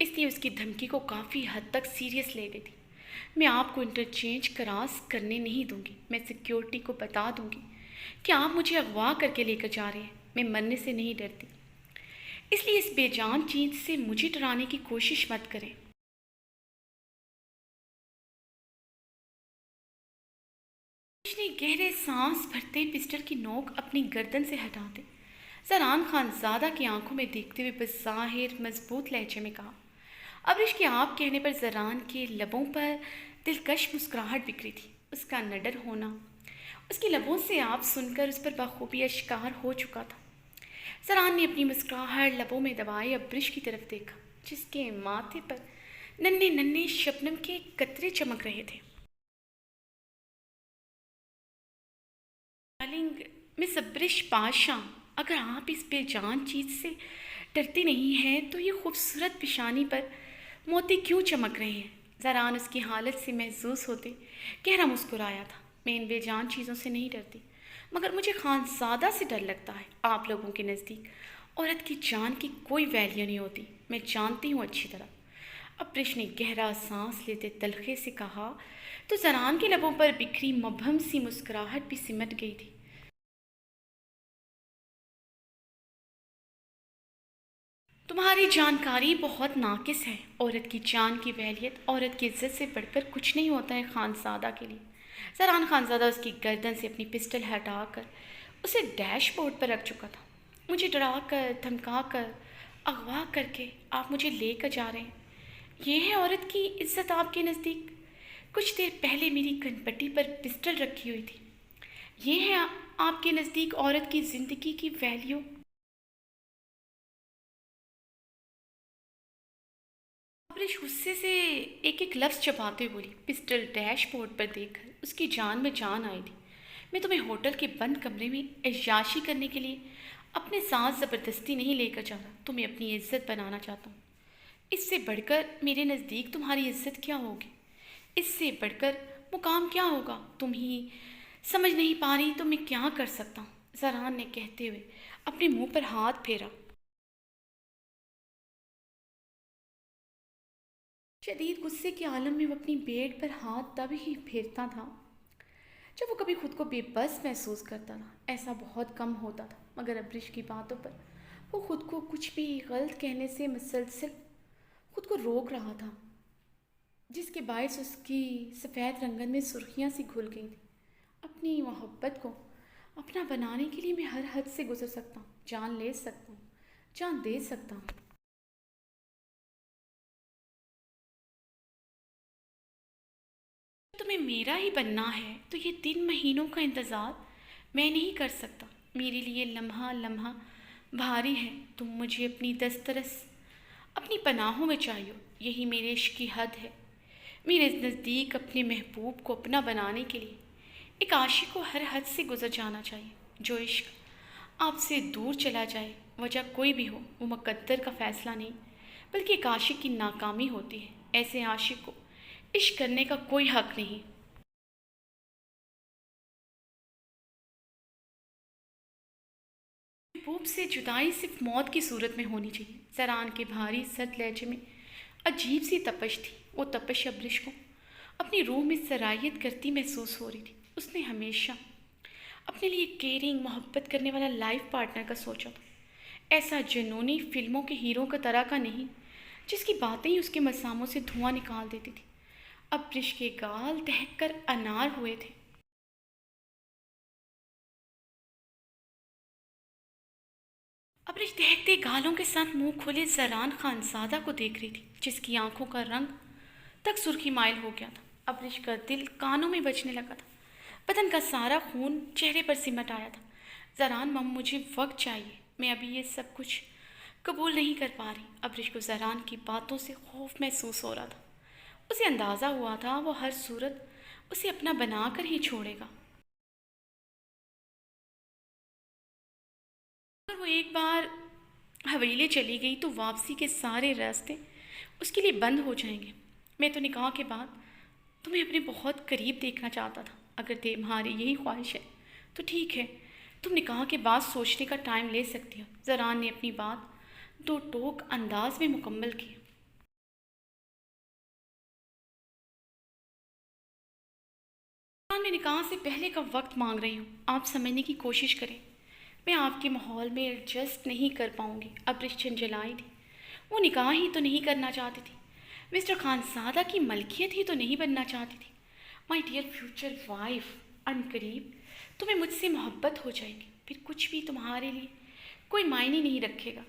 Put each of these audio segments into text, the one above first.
اس لیے اس کی دھمکی کو کافی حد تک سیریس لے گئی تھی۔ میں آپ کو انٹرچینج کراس کرنے نہیں دوں گی، میں سیکیورٹی کو بتا دوں گی کہ آپ مجھے اغوا کر کے لے کر جا رہے ہیں، میں مرنے سے نہیں ڈرتی، اس لیے اس بے جان چیز سے مجھے ڈرانے کی کوشش مت کریں۔ اس نے گہرے سانس بھرتے پسٹل کی نوک اپنی گردن سے ہٹا دے، زران خان زادہ کی آنکھوں میں دیکھتے ہوئے بظاہر مضبوط لہجے میں کہا۔ ابرش کے آپ کہنے پر زران کے لبوں پر دلکش مسکراہٹ بکھری تھی۔ اس کا نڈر ہونا اس کی لبوں سے آپ سن کر اس پر بخوبی اشکار ہو چکا تھا۔ زران نے اپنی مسکراہٹ لبوں میں دبائے ابرش کی طرف دیکھا، جس کے ماتھے پر ننھے ننھے شبنم کے قطرے چمک رہے تھے۔ ڈارلنگ مس ابرش پاشا، اگر آپ اس بے جان چیز سے ڈرتی نہیں ہیں تو یہ خوبصورت پیشانی پر موتی کیوں چمک رہے ہیں؟ زران اس کی حالت سے محظوظ ہوتے گہرا مسکرایا تھا۔ میں ان بے جان چیزوں سے نہیں ڈرتی، مگر مجھے خانزادہ سے ڈر لگتا ہے۔ آپ لوگوں کے نزدیک عورت کی جان کی کوئی ویلیو نہیں ہوتی، میں جانتی ہوں اچھی طرح۔ ابرش نے گہرا سانس لیتے تلخے سے کہا تو زران کے لبوں پر بکھری مبہم سی مسکراہٹ بھی سمٹ گئی تھی۔ تمہاری جانکاری بہت ناقص ہے۔ عورت کی جان کی ویلیت عورت کی عزت سے بڑھ کر کچھ نہیں ہوتا ہے خانزادہ کے لیے۔ زران خانزادہ اس کی گردن سے اپنی پسٹل ہٹا کر اسے ڈیش بورڈ پر رکھ چکا تھا۔ مجھے ڈرا کر، دھمکا کر، اغوا کر کے آپ مجھے لے کر جا رہے ہیں، یہ ہے عورت کی عزت آپ کے نزدیک؟ کچھ دیر پہلے میری کنپٹی پر پسٹل رکھی ہوئی تھی، یہ ہے آپ کے نزدیک عورت کی زندگی کی ویلیو؟ ابرش غصے سے ایک ایک لفظ چباتے بولی، پسٹل ڈیش بورڈ پر دیکھ کر اس کی جان میں جان آئی تھی۔ میں تمہیں ہوٹل کے بند کمرے میں عیاشی کرنے کے لیے اپنے ساتھ زبردستی نہیں لے کر جا رہا، تمہیں اپنی عزت بنانا چاہتا ہوں۔ اس سے بڑھ کر میرے نزدیک تمہاری عزت کیا ہوگی؟ اس سے بڑھ کر مقام کیا ہوگا؟ تم ہی سمجھ نہیں پا رہی تو میں کیا کر سکتا ہوں؟ زران نے کہتے ہوئے اپنے منہ پر ہاتھ پھیرا۔ شدید غصے کے عالم میں وہ اپنی بیڈ پر ہاتھ تب ہی پھیرتا تھا جب وہ کبھی خود کو بے بس محسوس کرتا تھا۔ ایسا بہت کم ہوتا تھا، مگر ابرش کی باتوں پر وہ خود کو کچھ بھی غلط کہنے سے مسلسل خود کو روک رہا تھا، جس کے باعث اس کی سفید رنگن میں سرخیاں سی گھل گئی تھیں۔ اپنی محبت کو اپنا بنانے کے لیے میں ہر حد سے گزر سکتا ہوں، جان لے سکتا ہوں، جان دے سکتا ہوں۔ تمہیں میرا ہی بننا ہے تو یہ 3 مہینوں کا انتظار میں نہیں کر سکتا۔ میرے لیے لمحہ لمحہ بھاری ہے۔ تم مجھے اپنی دسترس، اپنی پناہوں میں چاہیے، یہی میرے عشق کی حد ہے۔ میرے نزدیک اپنے محبوب کو اپنا بنانے کے لیے ایک عاشق کو ہر حد سے گزر جانا چاہیے۔ جو عشق آپ سے دور چلا جائے، وجہ کوئی بھی ہو، وہ مقدر کا فیصلہ نہیں بلکہ ایک عاشق کی ناکامی ہوتی ہے۔ ایسے عاشق کو عشق کرنے کا کوئی حق نہیں۔ محبوب سے جدائی صرف موت کی صورت میں ہونی چاہیے۔ زران کے بھاری سرد لہجے میں عجیب سی تپش تھی۔ وہ تپش ابرش کو اپنی روح میں سرایت کرتی محسوس ہو رہی تھی۔ اس نے ہمیشہ اپنے لیے کیئرنگ، محبت کرنے والا لائف پارٹنر کا سوچا تھا، ایسا جنونی فلموں کے ہیرو کا طرح کا نہیں جس کی باتیں ہی اس کے مساموں سے دھواں نکال دیتی تھی۔ ابرش کے گال دہک کر انار ہوئے تھے۔ ابرش دہکتے گالوں کے ساتھ منہ کھولے زران خانزادہ کو دیکھ رہی تھی، جس کی آنکھوں کا رنگ تک سرخی مائل ہو گیا تھا۔ ابرش کا دل کانوں میں بجنے لگا تھا، بدن کا سارا خون چہرے پر سمٹ آیا تھا۔ زران مم، مجھے وقت چاہیے، میں ابھی یہ سب کچھ قبول نہیں کر پا رہی۔ ابرش کو زران کی باتوں سے خوف محسوس ہو رہا تھا۔ اسے اندازہ ہوا تھا وہ ہر صورت اسے اپنا بنا کر ہی چھوڑے گا۔ اگر وہ ایک بار حویلے چلی گئی تو واپسی کے سارے راستے اس کے لیے بند ہو جائیں گے۔ میں تو نکاح کے بعد تمہیں اپنے بہت قریب دیکھنا چاہتا تھا۔ اگر تمہاری یہی خواہش ہے تو ٹھیک ہے، تم نکاح کے بعد سوچنے کا ٹائم لے سکتی ہو۔ زران نے اپنی بات دو ٹوک انداز میں مکمل کی۔ میں نکاح سے پہلے کا وقت مانگ رہی ہوں، آپ سمجھنے کی کوشش کریں۔ میں آپ کے ماحول میں ایڈجسٹ نہیں کر پاؤں گی۔ ابرش جھنجھلائی تھی۔ وہ نکاح ہی تو نہیں کرنا چاہتی تھی، مسٹر خانزادہ کی ملکیت ہی تو نہیں بننا چاہتی تھی۔ مائی ڈیئر فیوچر وائف، عنقریب تمہیں مجھ سے محبت ہو جائے گی، پھر کچھ بھی تمہارے لیے کوئی معنی نہیں رکھے گا۔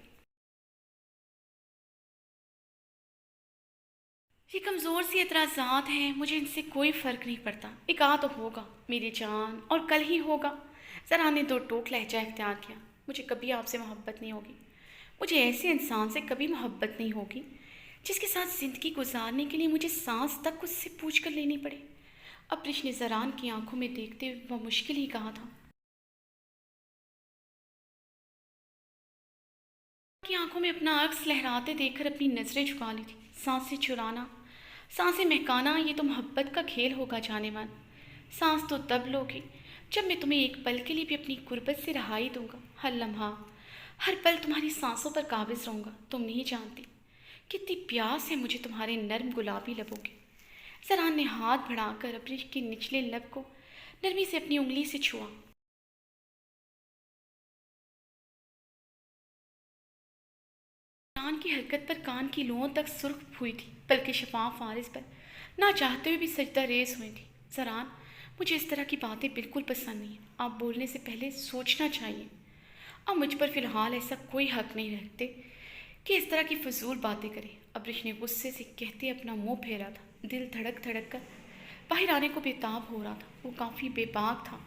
یہ کمزور سی اعتراضات ہیں، مجھے ان سے کوئی فرق نہیں پڑتا۔ نکاح تو ہوگا میری جان، اور کل ہی ہوگا۔ ذرا نے دو ٹوک لہجہ اختیار کیا۔ مجھے کبھی آپ سے محبت نہیں ہوگی، مجھے ایسے انسان سے کبھی محبت نہیں ہوگی جس کے ساتھ زندگی گزارنے کے لیے مجھے سانس تک اس سے پوچھ کر لینی پڑے۔ ابرش نے زران کی آنکھوں میں دیکھتے ہوئے وہ مشکل ہی کہا تھا۔ کی آنکھوں میں اپنا عکس لہراتے دیکھ کر اپنی نظریں جھکا لی تھی۔ سانسیں چرانا، سانسیں مہکانا، یہ تو محبت کا کھیل ہوگا جانے من۔ سانس تو تب لوگی جب میں تمہیں ایک پل کے لیے بھی اپنی غربت سے رہائی دوں گا۔ ہر لمحہ، ہر پل تمہاری سانسوں پر قابض رہوں گا۔ تم نہیں جانتی کتنی پیاس ہے مجھے تمہارے نرم گلابی لبوں کی۔ زران نے ہاتھ بڑھا کر ابرش کے نچلے لب کو نرمی سے اپنی انگلی سے چھوا۔ زران کی حرکت پر کان کی لوؤں تک سرخ ہوئی تھی، بلکہ شفاف فارس پر نہ چاہتے ہوئے بھی سجدہ ریز ہوئی تھی۔ زران، مجھے اس طرح کی باتیں بالکل پسند نہیں ہیں۔ آپ بولنے سے پہلے سوچنا چاہیے۔ آپ مجھ پر فی الحال ایسا کوئی حق نہیں رکھتے کہ اس طرح کی فضول باتیں کریں۔ ابرش نے غصے سے کہتے اپنا منہ پھیرا تھا۔ دل دھڑک دھڑک کر باہر آنے کو بےتاب ہو رہا تھا۔ وہ کافی بے باک تھا۔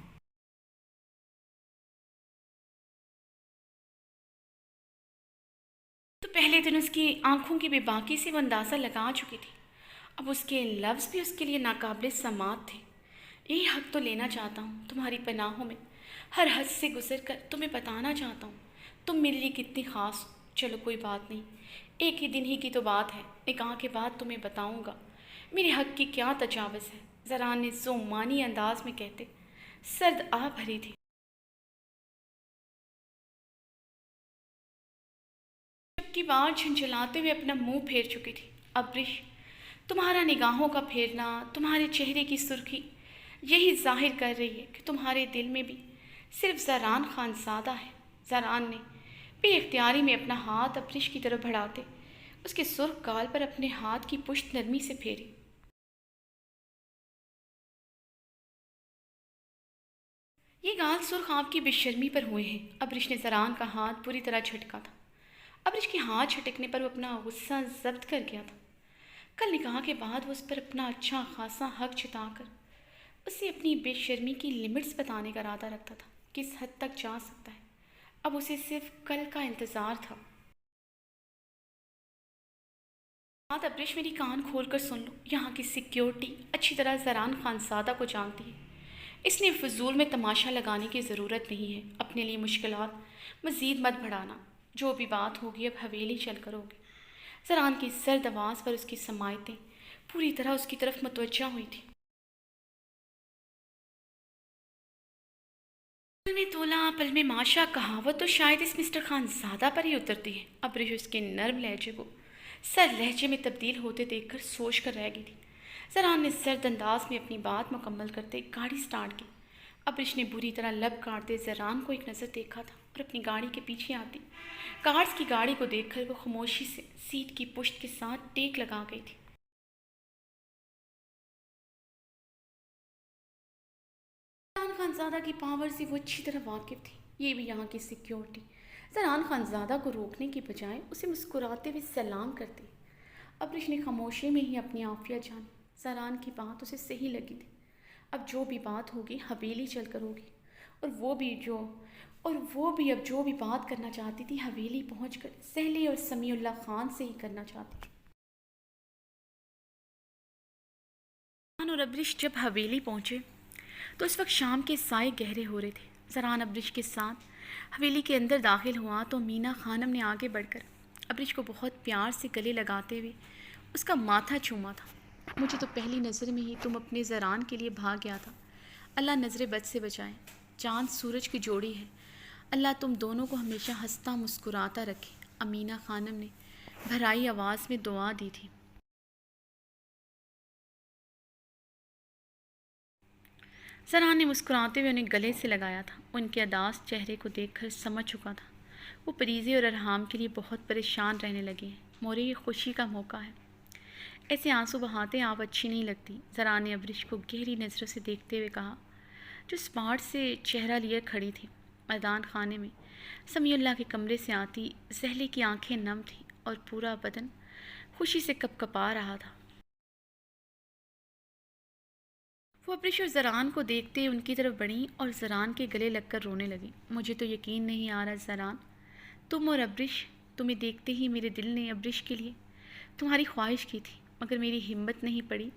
تو پہلے دن اس کی آنکھوں کی بے باکی سے وہ اندازہ لگا چکی تھی، اب اس کے لفظ بھی اس کے لیے ناقابل سماعت تھے۔ یہی حق تو لینا چاہتا ہوں تمہاری پناہوں میں، ہر حد سے گزر کر تمہیں بتانا چاہتا ہوں تم میرے لیے کتنی خاص ہو۔ چلو کوئی بات نہیں، ایک ہی دن ہی کی تو بات ہے، نکاح کے بعد تمہیں بتاؤں گا میرے حق کی کیا تجاوز ہے۔ زران نے ذومانی انداز میں کہتے سرد آہ بھری تھی۔ جب کی بار جھنجھلاتے ہوئے اپنا منہ پھیر چکی تھی۔ ابرش، تمہارا نگاہوں کا پھیرنا، تمہارے چہرے کی سرخی یہی ظاہر کر رہی ہے کہ تمہارے دل میں بھی صرف زران خانزادہ ہے۔ زران نے بے اختیاری میں اپنا ہاتھ ابرش کی طرف بڑھاتے اس کے سرخ گال پر اپنے ہاتھ کی پشت نرمی سے پھیری۔ یہ گال سرخ آپ کی بے شرمی پر ہوئے ہیں۔ ابرش نے زران کا ہاتھ پوری طرح جھٹکا تھا۔ ابرش کے ہاتھ جھٹکنے پر وہ اپنا غصہ ضبط کر گیا تھا۔ کل نکاح کے بعد وہ اس پر اپنا اچھا خاصا حق جتا کر اسے اپنی بے شرمی کی لمٹس بتانے کا ارادہ رکھتا تھا، کس حد تک جا سکتا ہے۔ اب اسے صرف کل کا انتظار تھا۔ بات ابرش، میری کان کھول کر سن لو، یہاں کی سیکیورٹی اچھی طرح زران خانزادہ کو جانتی ہے۔ اس نے فضول میں تماشا لگانے کی ضرورت نہیں ہے۔ اپنے لیے مشکلات مزید مت بڑھانا۔ جو بھی بات ہوگی اب حویلی چل کر ہوگی۔ زران کی سرد آواز پر اس کی سماعتیں پوری طرح اس کی طرف متوجہ ہوئی تھی۔ پل میں تولا پل میں ماشا کہاوت تو شاید اس مسٹر خانزادہ پر ہی اترتی ہے۔ ابرش اس کے نرم لہجے کو سر لہجے میں تبدیل ہوتے دیکھ کر سوچ کر رہ گئی تھی۔ زران نے سرد انداز میں اپنی بات مکمل کرتے گاڑی سٹارٹ کی۔ ابرش نے بری طرح لب کاٹتے زران کو ایک نظر دیکھا تھا اور اپنی گاڑی کے پیچھے آتی کارز کی گاڑی کو دیکھ کر وہ خاموشی سے سیٹ کی پشت کے ساتھ ٹیک لگا گئی تھی۔ زران خانزادہ کی پاور سے وہ اچھی طرح واقف تھی۔ یہ بھی یہاں کی سیکیورٹی زران خانزادہ کو روکنے کی بجائے اسے مسکراتے ہوئے سلام کرتی۔ ابرش نے خاموشی میں ہی اپنی عافیت جانی۔ زران کی بات اسے صحیح لگی تھی۔ اب جو بھی بات ہوگی حویلی چل کر ہوگی، اور وہ بھی اب جو بھی بات کرنا چاہتی تھی حویلی پہنچ کر سہیلی اور سمیع اللہ خان سے ہی کرنا چاہتی تھی۔ زران اور ابرش جب حویلی پہنچے تو اس وقت شام کے سائے گہرے ہو رہے تھے۔ زران ابرش کے ساتھ حویلی کے اندر داخل ہوا تو مینا خانم نے آگے بڑھ کر ابرش کو بہت پیار سے گلے لگاتے ہوئے اس کا ماتھا چوما تھا۔ مجھے تو پہلی نظر میں ہی تم اپنے زران کے لیے بھاگ گیا تھا۔ اللہ نظر بد سے بچائے۔ چاند سورج کی جوڑی ہے، اللہ تم دونوں کو ہمیشہ ہنستا مسکراتا رکھے، امینہ خانم نے بھرائی آواز میں دعا دی تھی۔ زران نے مسکراتے ہوئے انہیں گلے سے لگایا تھا۔ ان کے اداس چہرے کو دیکھ کر سمجھ چکا تھا وہ پریزی اور ارحام کے لیے بہت پریشان رہنے لگے ہیں۔ مورے، یہ خوشی کا موقع ہے، ایسے آنسو بہاتے آپ اچھی نہیں لگتی۔ زران نے ابرش کو گہری نظروں سے دیکھتے ہوئے کہا، جو اسمارٹ سے چہرہ لیے کھڑی تھی۔ میدان خانے میں سمیع اللہ کے کمرے سے آتی زہلے کی آنکھیں نم تھیں اور پورا بدن خوشی سے کپ کپا رہا تھا۔ وہ ابرش اور زران کو دیکھتے ان کی طرف بڑھیں اور زران کے گلے لگ کر رونے لگیں۔ مجھے تو یقین نہیں آ رہا زران، تم اور ابرش، تمہیں دیکھتے ہی میرے دل نے ابرش کے لیے تمہاری خواہش کی تھی، مگر میری ہمت نہیں پڑی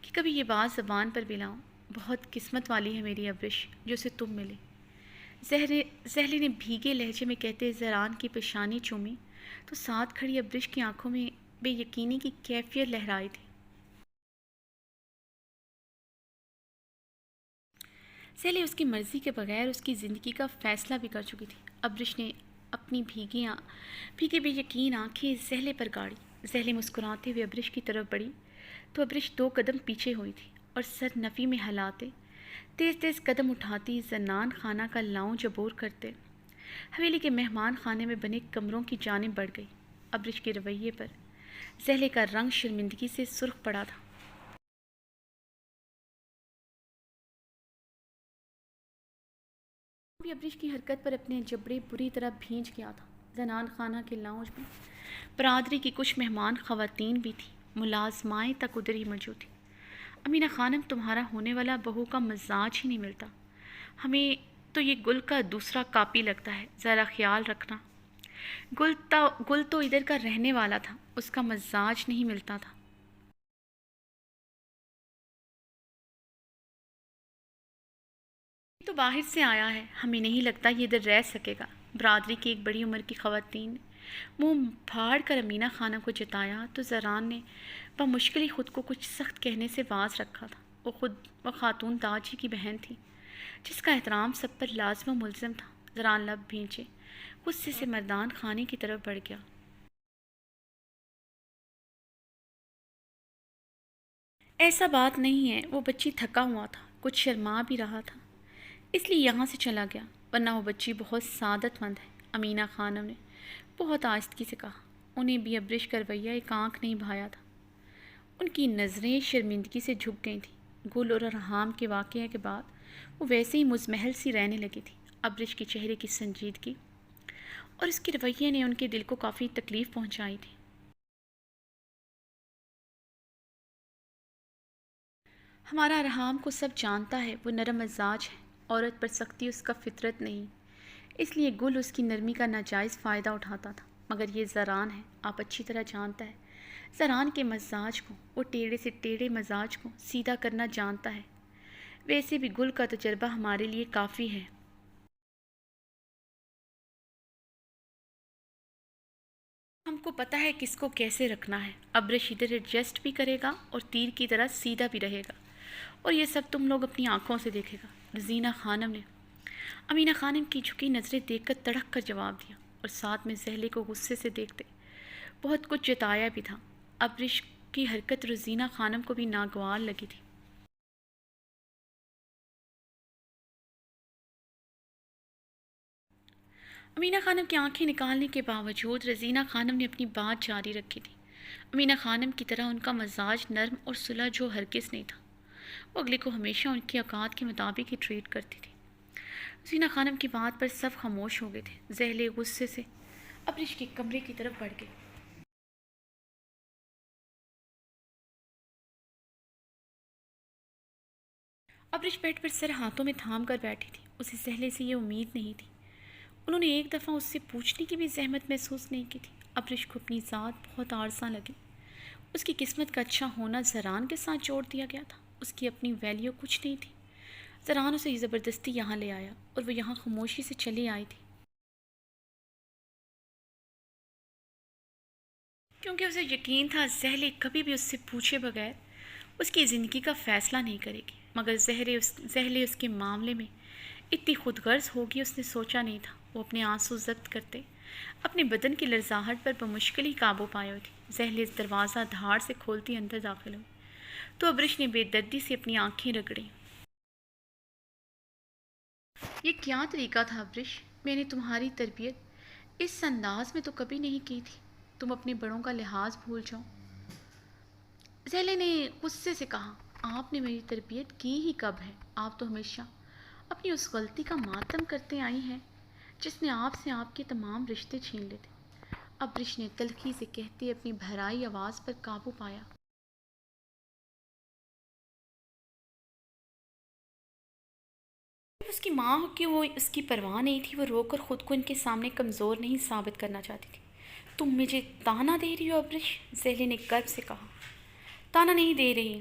کہ کبھی یہ بات زبان پر بھی لاؤں۔ بہت قسمت والی ہے میری ابرش جو اسے تم ملے۔ زہلے نے بھیگے لہجے میں کہتے زران کی پیشانی چومی تو ساتھ کھڑی ابرش کی آنکھوں میں بے یقینی کی کیفیت لہرائی تھی۔ زہلے اس کی مرضی کے بغیر اس کی زندگی کا فیصلہ بھی کر چکی تھی۔ ابرش نے اپنی بھیگی بے یقین آنکھیں زہلے پر گاڑی۔ زہلے مسکراتے ہوئے ابرش کی طرف بڑھی تو ابرش 2 قدم پیچھے ہوئی تھی اور سر نفی میں ہلاتے تیز تیز قدم اٹھاتی زنان خانہ کا لاؤنج عبور کرتے حویلی کے مہمان خانے میں بنے کمروں کی جانب بڑھ گئی۔ ابرش کے رویے پر زہلے کا رنگ شرمندگی سے سرخ پڑا تھا۔ بھی ابرش کی حرکت پر اپنے جبڑے بری طرح بھیج گیا تھا۔ زنان خانہ کے لاؤنج میں برادری کی کچھ مہمان خواتین بھی تھیں، ملازمائیں تک ادھر ہی موجود تھیں۔ امینہ خانم، تمہارا ہونے والا بہو کا مزاج ہی نہیں ملتا، ہمیں تو یہ گل کا دوسرا کاپی لگتا ہے، ذرا خیال رکھنا۔ گل تو ادھر کا رہنے والا تھا، اس کا مزاج نہیں ملتا تھا۔ تو باہر سے آیا ہے، ہمیں نہیں لگتا یہ ادھر رہ سکے گا۔ برادری کی ایک بڑی عمر کی خواتین نے منہ پھاڑ کر امینہ خانم کو جتایا تو زران نے بمشکل ہی خود کو کچھ سخت کہنے سے باز رکھا تھا۔ وہ خاتون داجی کی بہن تھی جس کا احترام سب پر لازم و ملزم تھا۔ زران لب بھینچے غصے سے مردان خانے کی طرف بڑھ گیا۔ ایسا بات نہیں ہے، وہ بچی تھکا ہوا تھا، کچھ شرما بھی رہا تھا، اس لیے یہاں سے چلا گیا، ورنہ وہ بچی بہت سعادت مند ہے۔ امینہ خانم نے بہت آہستگی سے کہا۔ انہیں بھی ابرش کا رویہ ایک آنکھ نہیں بھایا تھا۔ ان کی نظریں شرمندگی سے جھک گئی تھیں۔ گل اور ارحام کے واقعے کے بعد وہ ویسے ہی مزمحل سی رہنے لگی تھی۔ ابرش کے چہرے کی سنجیدگی اور اس کے رویے نے ان کے دل کو کافی تکلیف پہنچائی تھی۔ ہمارا ارحام کو سب جانتا ہے، وہ نرم مزاج ہے، عورت پر سختی اس کا فطرت نہیں، اس لیے گل اس کی نرمی کا ناجائز فائدہ اٹھاتا تھا۔ مگر یہ زران ہے، آپ اچھی طرح جانتا ہے زران کے مزاج کو، وہ ٹیڑھے سے ٹیڑھے مزاج کو سیدھا کرنا جانتا ہے۔ ویسے بھی گل کا تجربہ ہمارے لیے کافی ہے۔ ہم کو پتہ ہے کس کو کیسے رکھنا ہے۔ ابرش ادھر ایڈجسٹ بھی کرے گا اور تیر کی طرح سیدھا بھی رہے گا، اور یہ سب تم لوگ اپنی آنکھوں سے دیکھے گا۔ رزینہ خانم نے امینہ خانم کی جھکی نظریں دیکھ کر تڑک کر جواب دیا، اور ساتھ میں زہلے کو غصے سے دیکھتے بہت کچھ جتایا بھی تھا۔ ابرش کی حرکت رزینہ خانم کو بھی ناگوار لگی تھی۔ امینہ خانم کی آنکھیں نکالنے کے باوجود رزینہ خانم نے اپنی بات جاری رکھی تھی۔ امینہ خانم کی طرح ان کا مزاج نرم اور سلجھ و ہرگز نہیں تھا، وہ اگلے کو ہمیشہ ان کی اوقات کے مطابق ہی ٹریٹ کرتی تھی۔ رزینہ خانم کی بات پر سب خاموش ہو گئے تھے۔ زہلے غصے سے ابرش کے کمرے کی طرف بڑھ گئی۔ ابرش بیڈ پر سر ہاتھوں میں تھام کر بیٹھی تھی، اسے زہلے سے یہ امید نہیں تھی۔ انہوں نے ایک دفعہ اس سے پوچھنے کی بھی زحمت محسوس نہیں کی تھی۔ ابرش کو اپنی ذات بہت عارضاں لگی۔ اس کی قسمت کا اچھا ہونا زران کے ساتھ جوڑ دیا گیا تھا، اس کی اپنی ویلیو کچھ نہیں تھی۔ زران اسے زبردستی یہاں لے آیا اور وہ یہاں خاموشی سے چلی آئی تھی، کیونکہ اسے یقین تھا زہلے کبھی بھی اس سے پوچھے بغیر اس کی زندگی کا فیصلہ نہیں کرے گی۔ مگر زہلے اس کے معاملے میں اتنی خود غرض ہوگی اس نے سوچا نہیں تھا۔ وہ اپنے آنسو ضبط کرتے اپنے بدن کی لرزاہٹ پر بمشکل ہی قابو پائے ہوئی تھی۔ زہلے دروازہ دھاڑ سے کھولتی اندر داخل ہوئی تو ابرش نے بے دردی سے اپنی آنکھیں رگڑیں۔ یہ کیا طریقہ تھا ابرش؟ میں نے تمہاری تربیت اس انداز میں تو کبھی نہیں کی تھی. تم اپنے بڑوں کا لحاظ بھول جاؤ. زیلے نے غصے سے کہا. آپ نے میری تربیت کی ہی کب ہے؟ آپ تو ہمیشہ اپنی اس غلطی کا ماتم کرتے آئی ہیں جس نے آپ سے آپ کے تمام رشتے چھین لیے. ابرش نے تلخی سے کہتے اپنی بھرائی آواز پر قابو پایا. اس کی ماں کی وہ اس کی پرواہ نہیں تھی. وہ رو کر خود کو ان کے سامنے کمزور نہیں ثابت کرنا چاہتی تھی. تم مجھے تانا دے رہی ہو ابرش؟ زیلے نے گرو سے کہا. تانا نہیں دے رہی،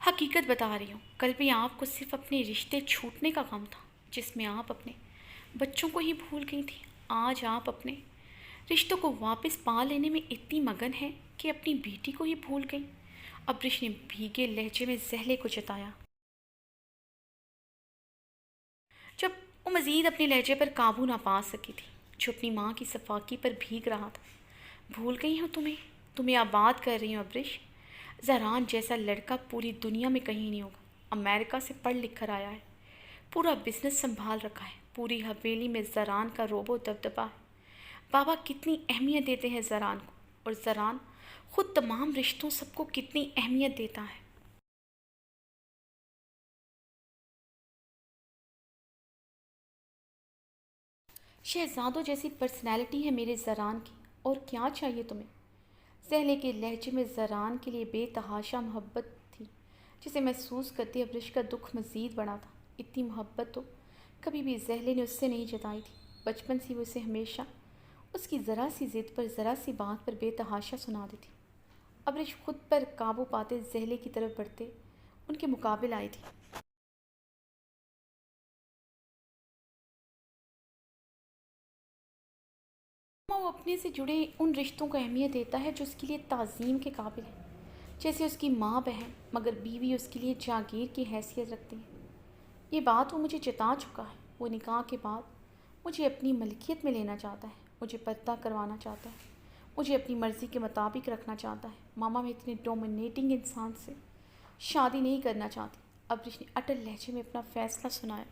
حقیقت بتا رہی ہوں. کل بھی آپ کو صرف اپنے رشتے چھوٹنے کا غم تھا جس میں آپ اپنے بچوں کو ہی بھول گئی تھی. آج آپ اپنے رشتوں کو واپس پا لینے میں اتنی مگن ہے کہ اپنی بیٹی کو ہی بھول گئی. ابرش نے بھیگے لہجے میں زہلے کو جتایا. جب وہ مزید اپنے لہجے پر قابو نہ پا سکی تھی جو اپنی ماں کی صفاکی پر بھیگ رہا تھا. بھول گئی ہوں تمہیں آباد کر رہی ہوں ابرش. زران جیسا لڑکا پوری دنیا میں کہیں نہیں ہوگا. امریکہ سے پڑھ لکھ کر آیا ہے، پورا بزنس سنبھال رکھا ہے. پوری حویلی میں زران کا روب و دبدبہ ہے. بابا کتنی اہمیت دیتے ہیں زران کو، اور زران خود تمام رشتوں سب کو کتنی اہمیت دیتا ہے. شہزادوں جیسی پرسنالٹی ہے میرے زران کی، اور کیا چاہیے تمہیں؟ زہلے کے لہجے میں زران کے لیے بے تحاشا محبت تھی جسے محسوس کرتے ابرش کا دکھ مزید بڑھا تھا. اتنی محبت تو کبھی بھی زہلے نے اس سے نہیں جتائی تھی. بچپن سے وہ اسے ہمیشہ اس کی ذرا سی ضد پر، ذرا سی بات پر بے تحاشا سنا دیتی. ابرش خود پر قابو پاتے زہلے کی طرف بڑھتے ان کے مقابل آئی تھی. وہ اپنے سے جڑے ان رشتوں کو اہمیت دیتا ہے جو اس کے لیے تعظیم کے قابل ہے، جیسے اس کی ماں بہن، مگر بیوی اس کے لیے جاگیر کی حیثیت رکھتی ہے. یہ بات وہ مجھے جتا چکا ہے. وہ نکاح کے بعد مجھے اپنی ملکیت میں لینا چاہتا ہے، مجھے پردہ کروانا چاہتا ہے، مجھے اپنی مرضی کے مطابق رکھنا چاہتا ہے. ماما میں اتنے ڈومینیٹنگ انسان سے شادی نہیں کرنا چاہتی. ابرش نے اٹل لہجے میں اپنا فیصلہ سنایا.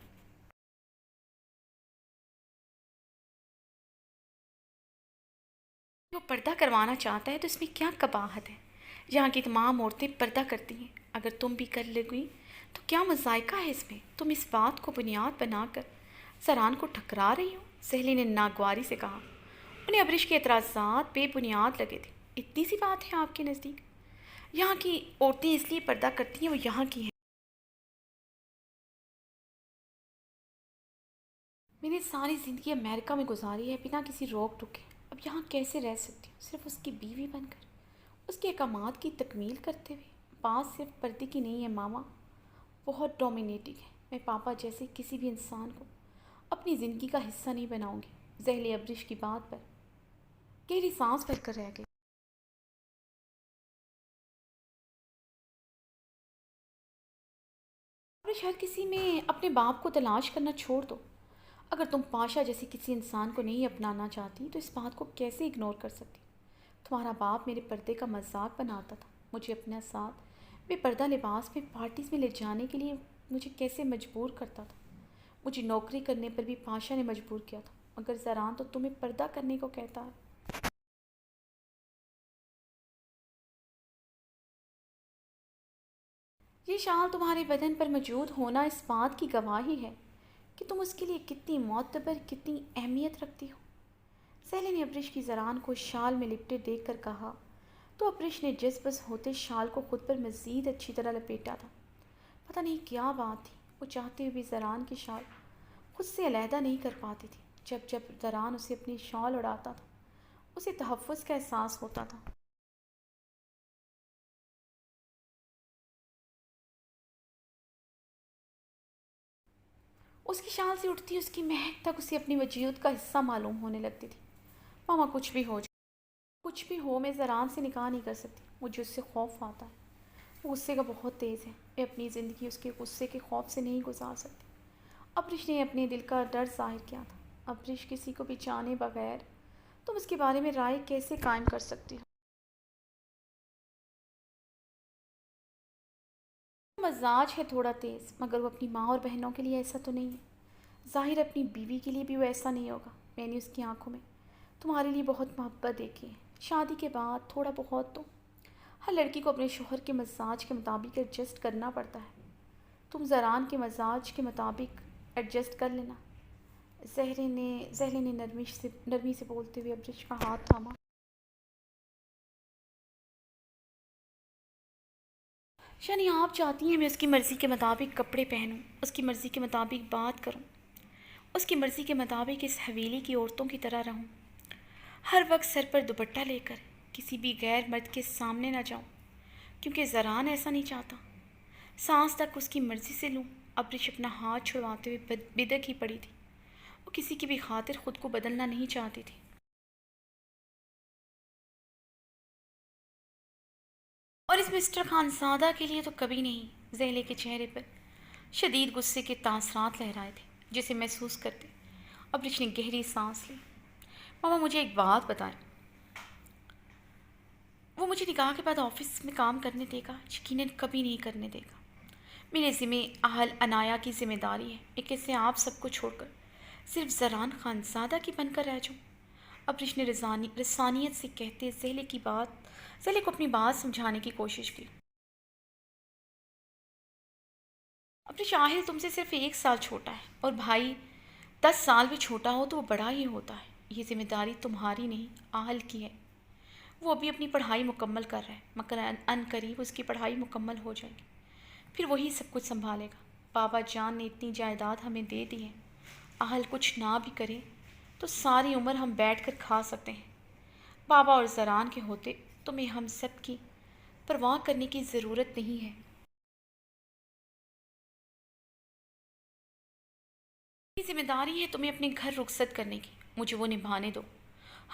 وہ پردہ کروانا چاہتا ہے تو اس میں کیا قباحت ہے؟ یہاں کی تمام عورتیں پردہ کرتی ہیں. اگر تم بھی کر لگی تو کیا مذائقہ ہے اس میں؟ تم اس بات کو بنیاد بنا کر زران کو ٹھکرا رہی ہو. سہیلی نے ناگواری سے کہا. انہیں ابرش کے اعتراضات بے بنیاد لگے تھے. اتنی سی بات ہے آپ کے نزدیک؟ یہاں کی عورتیں اس لیے پردہ کرتی ہیں وہ یہاں کی ہیں. میں نے ساری زندگی امریکہ میں گزاری ہے بنا کسی روک ٹوکے. اب یہاں کیسے رہ سکتی ہوں صرف اس کی بیوی بن کر، اس کے احکامات کی تکمیل کرتے ہوئے؟ بات صرف پردے کی نہیں ہے ماما، بہت ڈومینیٹنگ ہے. میں پاپا جیسے کسی بھی انسان کو اپنی زندگی کا حصہ نہیں بناؤں گی. زہلے ابرش کی بات پر گہری سانس بھر کر رہ گئی. ابرش ہر کسی میں اپنے باپ کو تلاش کرنا چھوڑ دو. اگر تم پاشا جیسے کسی انسان کو نہیں اپنانا چاہتی تو اس بات کو کیسے اگنور کر سکتی؟ تمہارا باپ میرے پردے کا مذاق بناتا تھا. مجھے اپنے ساتھ بے پردہ لباس میں پارٹیز میں لے جانے کے لیے مجھے کیسے مجبور کرتا تھا. مجھے نوکری کرنے پر بھی پاشا نے مجبور کیا تھا. مگر زران تو تمہیں پردہ کرنے کو کہتا ہے. یہ شال تمہارے بدن پر موجود ہونا اس بات کی گواہی ہے کہ تم اس کے لیے کتنی معتبر، کتنی اہمیت رکھتی ہو. سہیلی نے ابرش کی زران کو شال میں لپٹے دیکھ کر کہا تو ابرش نے جس بس ہوتے شال کو خود پر مزید اچھی طرح لپیٹا تھا. پتہ نہیں کیا بات تھی، وہ چاہتے ہوئے بھی زران کی شال خود سے علیحدہ نہیں کر پاتی تھی. جب جب زران اسے اپنی شال اڑاتا تھا اسے تحفظ کا احساس ہوتا تھا. اس کی شال سے اٹھتی اس کی مہک تک اسے اپنی وجود کا حصہ معلوم ہونے لگتی تھی. ماما کچھ بھی ہو جائے، کچھ بھی ہو، میں زران سے نکاح نہیں کر سکتی. مجھے اس سے خوف آتا ہے. وہ غصے کا بہت تیز ہے. میں اپنی زندگی اس کے غصے کے خوف سے نہیں گزار سکتی. ابرش نے اپنے دل کا ڈر ظاہر کیا تھا. ابرش کسی کو بھی جانے بغیر تم اس کے بارے میں رائے کیسے قائم کر سکتی ہو؟ مزاج ہے تھوڑا تیز، مگر وہ اپنی ماں اور بہنوں کے لیے ایسا تو نہیں ہے. ظاہر اپنی بیوی کے لیے بھی وہ ایسا نہیں ہوگا۔ میں نے اس کی آنکھوں میں تمہارے لیے بہت محبت دیکھی ہے۔ شادی کے بعد تھوڑا بہت تو ہر لڑکی کو اپنے شوہر کے مزاج کے مطابق ایڈجسٹ کرنا پڑتا ہے۔ تم زران کے مزاج کے مطابق ایڈجسٹ کر لینا۔ زہرے نے نرمی سے بولتے ہوئے ابرش کا ہاتھ تھاما۔ یعنی آپ چاہتی ہیں میں اس کی مرضی کے مطابق کپڑے پہنوں، اس کی مرضی کے مطابق بات کروں، اس کی مرضی کے مطابق اس حویلی کی عورتوں کی طرح رہوں، ہر وقت سر پر دوپٹہ لے کر کسی بھی غیر مرد کے سامنے نہ جاؤں، کیونکہ زران ایسا نہیں چاہتا۔ سانس تک اس کی مرضی سے لوں۔ ابرش اپنا ہاتھ چھڑواتے ہوئے بدک ہی پڑی تھی۔ وہ کسی کی بھی خاطر خود کو بدلنا نہیں چاہتی تھی۔ اور اس مسٹر خانزادہ کے لیے تو کبھی نہیں۔ زہلے کے چہرے پر شدید غصے کے تاثرات لہرائے تھے جسے محسوس کرتے ابرش نے گہری سانس لی۔ ماما مجھے ایک بات بتائیں، وہ مجھے نکاح کے بعد آفس میں کام کرنے دے گا؟ یقیناً کبھی نہیں کرنے دے گا۔ میرے ذمہ اہل عنایا کی ذمہ داری ہے۔ میں کیسے آپ سب کو چھوڑ کر صرف زران خانزادہ کی بن کر رہ جاؤں؟ ابرش نے رسانیت سے کہتے زہلے کو اپنی بات سمجھانے کی کوشش کی۔ ابرش آہل تم سے صرف 1 سال چھوٹا ہے، اور بھائی 10 سال بھی چھوٹا ہو تو وہ بڑا ہی ہوتا ہے۔ یہ ذمہ داری تمہاری نہیں، آہل کی ہے۔ وہ ابھی اپنی پڑھائی مکمل کر رہا ہے، مگر ان قریب اس کی پڑھائی مکمل ہو جائے گی، پھر وہی سب کچھ سنبھالے گا۔ بابا جان نے اتنی جائیداد ہمیں دے دی ہے، اہل کچھ نہ بھی کرے تو ساری عمر ہم بیٹھ کر کھا سکتے ہیں۔ بابا اور زران کے ہوتے تمہیں ہم سب کی پرواہ کرنے کی ضرورت نہیں ہے۔ یہ ذمہ داری ہے تمہیں اپنے گھر رخصت کرنے کی، مجھے وہ نبھانے دو۔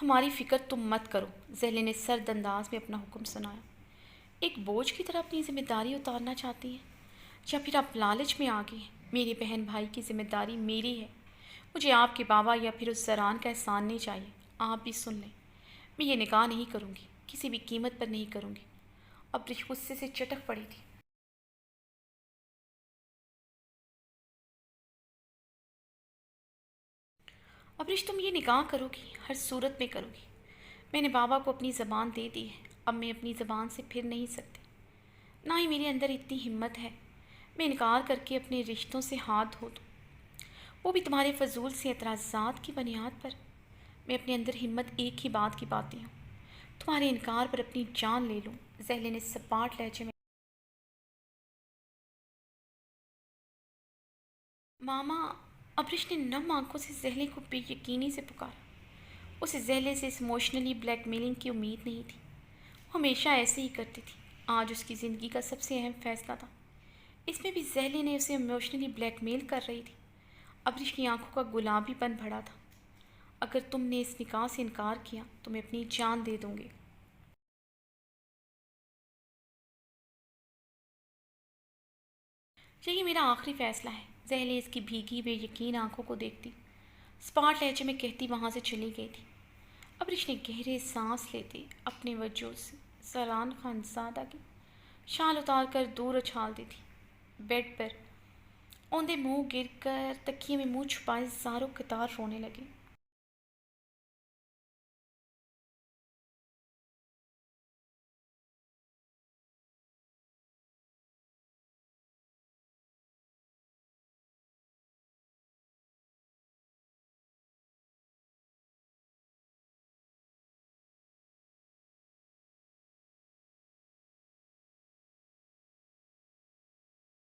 ہماری فکر تم مت کرو۔ زہلے نے سرد انداز میں اپنا حکم سنایا۔ ایک بوجھ کی طرح اپنی ذمہ داری اتارنا چاہتی ہیں، یا پھر آپ لالچ میں آ گئی ہیں؟ میرے بہن بھائی کی ذمہ داری میری ہے، مجھے آپ کے بابا یا پھر اس زران کا احسان نہیں چاہیے۔ آپ بھی سن لیں، میں یہ نکاح نہیں کروں گی، کسی بھی قیمت پر نہیں کروں گی۔ ابرش غصے سے چٹک پڑی تھی۔ ابرش تم یہ نکاح کرو گی، ہر صورت میں کرو گی۔ میں نے بابا کو اپنی زبان دے دی ہے، اب میں اپنی زبان سے پھر نہیں سکتی، نہ ہی میرے اندر اتنی ہمت ہے میں انکار کر کے اپنے رشتوں سے ہاتھ دھو دوں، وہ بھی تمہارے فضول سے اعتراضات کی بنیاد پر۔ میں اپنے اندر ہمت ایک ہی بات کی پاتی ہوں، تمہارے انکار پر اپنی جان لے لوں۔ زہلے نے سپاٹ لہجے میں ماما، ابرش نے نم آنکھوں سے زہلے کو بے یقینی سے پکارا۔ اسے زہلے سے اس ایموشنلی بلیک میلنگ کی امید نہیں تھی، وہ ہمیشہ ایسے ہی کرتی تھی۔ آج اس کی زندگی کا سب سے اہم فیصلہ تھا، اس میں بھی زہلے نے اسے ایموشنلی بلیک میل کر رہی تھی۔ ابرش کی آنکھوں کا گلابی پن بڑھا تھا۔ اگر تم نے اس نکاح سے انکار کیا تو میں اپنی جان دے دوں گی۔ یہی میرا آخری فیصلہ ہے۔ زہلے اس کی بھیگی بے یقین آنکھوں کو دیکھتی اسپاٹ لہجے میں کہتی وہاں سے چلی گئی تھی۔ ابرش نے گہرے سانس لیتے اپنے وجود سے زران خانزادہ کی شال اتار کر دور اچھال دی تھی۔ بیڈ پر اوندے منہ گر کر تکیے میں منہ چھپائے زاروں قطار رونے لگے۔